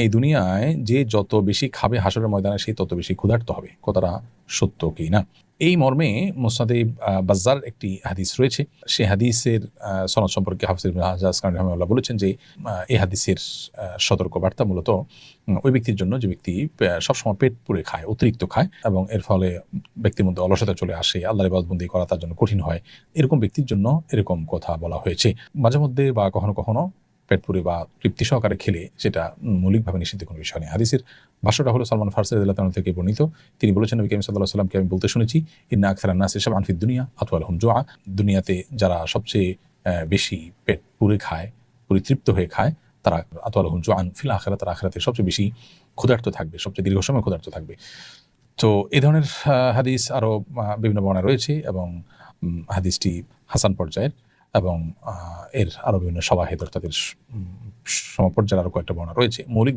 এই দুনিয়ায় যে যত বেশি খাবে হাসরের ময়দানে সে তত বেশি ক্ষুধার্ত হবে। কথাটা সত্য কি না? এই মর্মে মুসনাদে বাজ্জার একটি হাদিস রয়েছে। সে হাদিসের সনদ সম্পর্কে হাফিজ ইবনে হাজার আসকালানি রাহিমাহুল্লাহ বলেছেন যে এই হাদিসের সতর্কবার্তা মূলত ওই ব্যক্তির জন্য যে ব্যক্তি সবসময় পেট পুরে খায়, অতিরিক্ত খায় এবং এর ফলে ব্যক্তির মধ্যে অলসতা চলে আসে, আল্লাহর ইবাদতবন্দি করা তার জন্য কঠিন হয়। এরকম ব্যক্তির জন্য এরকম কথা বলা হয়েছে। মাঝে মধ্যে বা কখনো কখনো পেট পুরে বা তৃপ্তি সহকারে খেলে সেটা মৌলিকভাবে নিষিদ্ধ কোনো বিষয় নেই। হাদিসের ভাষ্যটা হলো সালমান ফারসি রাদিয়াল্লাহু তাআলা থেকে বর্ণিত। তিনি বলেছেন, নবী করিম সাল্লাল্লাহু আলাইহি ওয়াসাল্লামকে আমি বলতে শুনেছি, ইন্না আকসারান নাসি শাবআন ফিদ দুনিয়া আতওয়ালুহুম জুআ। দুনিয়াতে যারা সবচেয়ে বেশি পেট পুরে খায়, পরিতৃপ্ত হয়ে খায়, তারা আতওয়ালুহুম জুআন ফিল আখিরাত, তারা আখিরাতে সবচেয়ে বেশি ক্ষুধার্ত থাকবে, সবচেয়ে দীর্ঘ সময় ক্ষুধার্ত থাকবে। তো এই ধরনের হাদিস আরও বিভিন্ন বর্ণনা রয়েছে এবং হাদিসটি হাসান পর্যায়ের এবং এর আরও বিভিন্ন শাওয়াহিদ অর্থাৎ এর সমপর্যায়ের আরও কয়েকটা বর্ণনা রয়েছে। মৌলিক